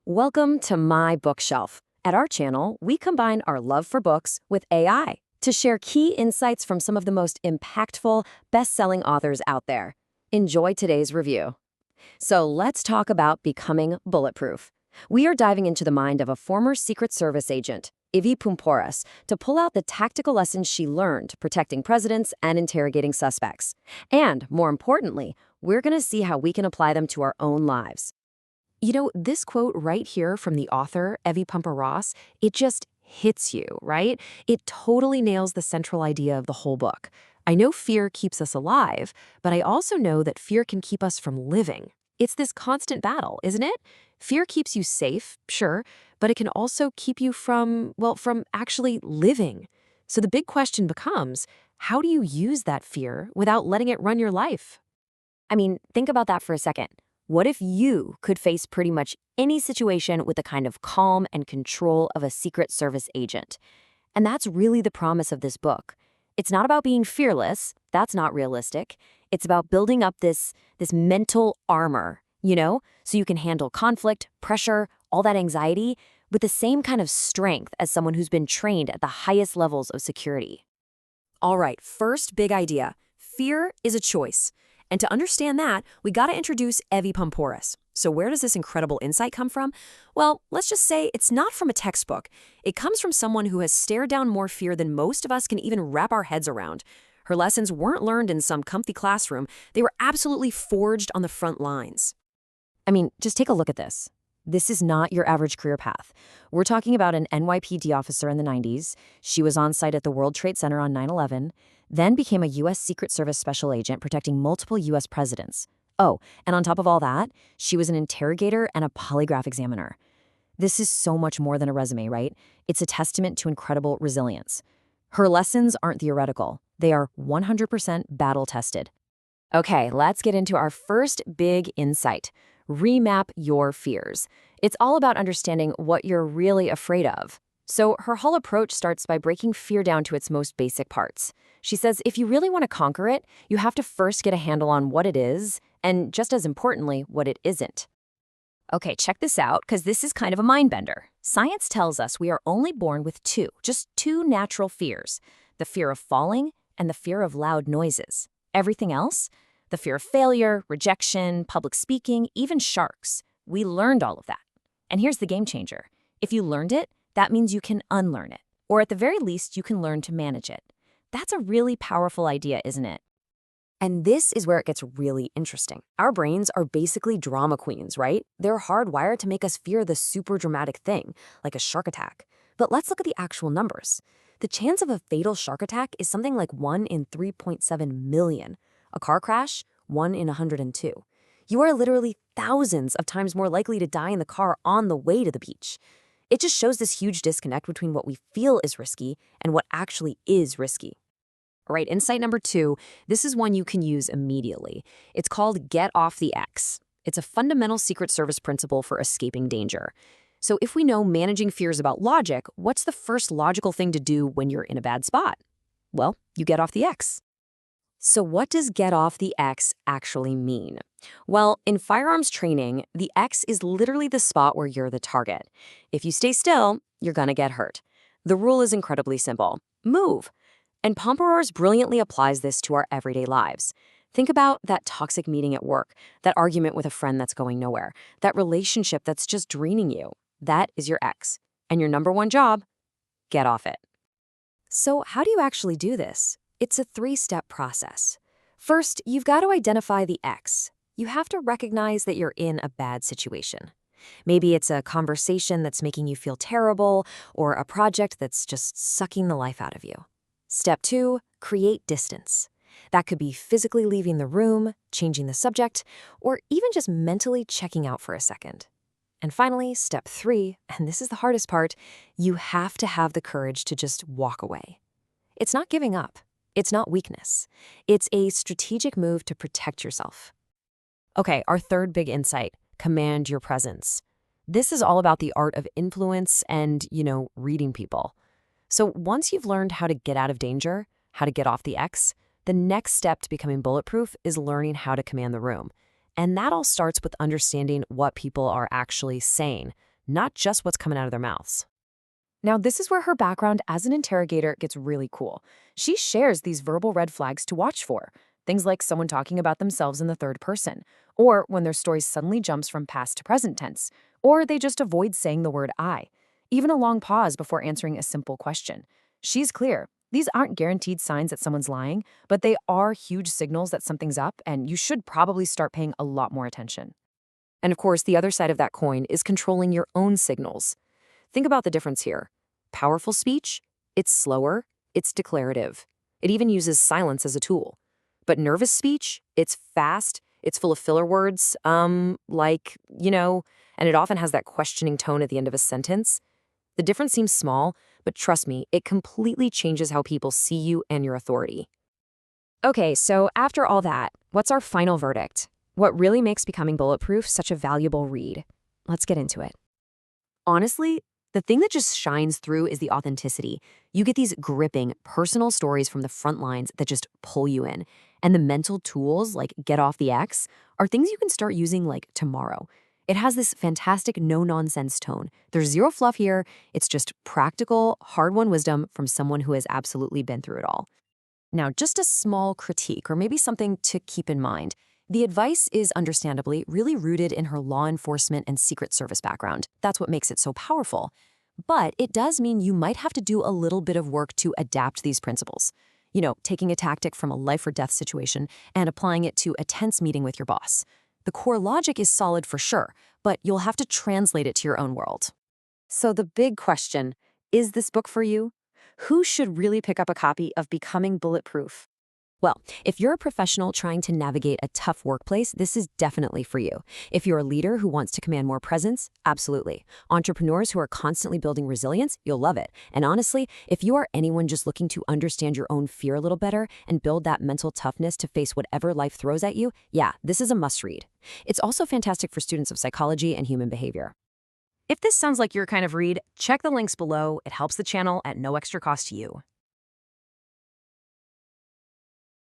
Welcome to My Bookshelf. At our channel, we combine our love for books with AI to share key insights from some of the most impactful, best-selling authors out there. Enjoy today's review. So let's talk about Becoming Bulletproof. We are diving into the mind of a former Secret Service agent, Poumpouras, to pull out the tactical lessons she learned protecting presidents and interrogating suspects. And, more importantly, we're going to see how we can apply them to our own lives. You know, this quote right here from the author, Poumpouras, it just hits you, right? It totally nails the central idea of the whole book. I know fear keeps us alive, but I also know that fear can keep us from living. It's this constant battle, isn't it? Fear keeps you safe, sure, but it can also keep you from actually living. So the big question becomes, how do you use that fear without letting it run your life? I mean, think about that for a second. What if you could face pretty much any situation with the kind of calm and control of a Secret Service agent? And that's really the promise of this book. It's not about being fearless. That's not realistic. It's about building up this mental armor, so you can handle conflict, pressure, all that anxiety with the same kind of strength as someone who's been trained at the highest levels of security. All right, first big idea. Fear is a choice. And to understand that, we got to introduce Poumpouras. So where does this incredible insight come from? Well, let's just say it's not from a textbook. It comes from someone who has stared down more fear than most of us can even wrap our heads around. Her lessons weren't learned in some comfy classroom. They were absolutely forged on the front lines. I mean, just take a look at this. This is not your average career path. We're talking about an NYPD officer in the 90s. She was on site at the World Trade Center on 9/11, then became a U.S. Secret Service special agent protecting multiple U.S. presidents. Oh, and on top of all that, she was an interrogator and a polygraph examiner. This is so much more than a resume, right? It's a testament to incredible resilience. Her lessons aren't theoretical. They are 100% battle-tested. Okay, let's get into our first big insight. Remap your fears. It's all about understanding what you're really afraid of. So her whole approach starts by breaking fear down to its most basic parts. She says if you really want to conquer it, you have to first get a handle on what it is, and just as importantly, what it isn't. Okay, check this out, because this is kind of a mind bender. Science tells us we are only born with just two natural fears: the fear of falling and the fear of loud noises. Everything else, the fear of failure, rejection, public speaking, even sharks, we learned all of that. And here's the game changer. If you learned it, that means you can unlearn it, or at the very least, you can learn to manage it. That's a really powerful idea, isn't it? And this is where it gets really interesting. Our brains are basically drama queens, right? They're hardwired to make us fear the super dramatic thing, like a shark attack. But let's look at the actual numbers. The chance of a fatal shark attack is something like 1 in 3.7 million. A car crash, 1 in 102. You are literally thousands of times more likely to die in the car on the way to the beach. It just shows this huge disconnect between what we feel is risky and what actually is risky. All right, insight number 2, this is one you can use immediately. It's called get off the X. It's a fundamental Secret Service principle for escaping danger. So if we know managing fear is about logic, what's the first logical thing to do when you're in a bad spot? Well, you get off the X. So what does get off the X actually mean? Well, in firearms training, the X is literally the spot where you're the target. If you stay still, you're gonna get hurt. The rule is incredibly simple. Move. And Poumpouras brilliantly applies this to our everyday lives. Think about that toxic meeting at work, that argument with a friend that's going nowhere, that relationship that's just draining you. That is your X. And your number one job, get off it. So how do you actually do this? It's a 3-step process. First, you've got to identify the X. You have to recognize that you're in a bad situation. Maybe it's a conversation that's making you feel terrible, or a project that's just sucking the life out of you. Step 2, create distance. That could be physically leaving the room, changing the subject, or even just mentally checking out for a second. And finally, step 3, and this is the hardest part, you have to have the courage to just walk away. It's not giving up. It's not weakness. It's a strategic move to protect yourself. Okay, our third big insight, command your presence. This is all about the art of influence and, reading people. So once you've learned how to get out of danger, how to get off the X, the next step to becoming bulletproof is learning how to command the room. And that all starts with understanding what people are actually saying, not just what's coming out of their mouths. Now, this is where her background as an interrogator gets really cool. She shares these verbal red flags to watch for. Things like someone talking about themselves in the third person, or when their story suddenly jumps from past to present tense, or they just avoid saying the word I. Even a long pause before answering a simple question. She's clear. These aren't guaranteed signs that someone's lying, but they are huge signals that something's up, and you should probably start paying a lot more attention. And of course, the other side of that coin is controlling your own signals. Think about the difference here. Powerful speech, it's slower, it's declarative. It even uses silence as a tool. But nervous speech, it's fast, it's full of filler words, and it often has that questioning tone at the end of a sentence. The difference seems small, but trust me, it completely changes how people see you and your authority. Okay, so after all that, what's our final verdict? What really makes Becoming Bulletproof such a valuable read? Let's get into it. Honestly, the thing that just shines through is the authenticity. You get these gripping, personal stories from the front lines that just pull you in. And the mental tools, like get off the X, are things you can start using like tomorrow. It has this fantastic no-nonsense tone. There's zero fluff here. It's just practical, hard-won wisdom from someone who has absolutely been through it all. Now, just a small critique, or maybe something to keep in mind. The advice is understandably really rooted in her law enforcement and Secret Service background. That's what makes it so powerful. But it does mean you might have to do a little bit of work to adapt these principles. Taking a tactic from a life or death situation and applying it to a tense meeting with your boss. The core logic is solid for sure, but you'll have to translate it to your own world. So the big question, is this book for you? Who should really pick up a copy of Becoming Bulletproof? Well, if you're a professional trying to navigate a tough workplace, this is definitely for you. If you're a leader who wants to command more presence, absolutely. Entrepreneurs who are constantly building resilience, you'll love it. And honestly, if you are anyone just looking to understand your own fear a little better and build that mental toughness to face whatever life throws at you, yeah, this is a must-read. It's also fantastic for students of psychology and human behavior. If this sounds like your kind of read, check the links below. It helps the channel at no extra cost to you.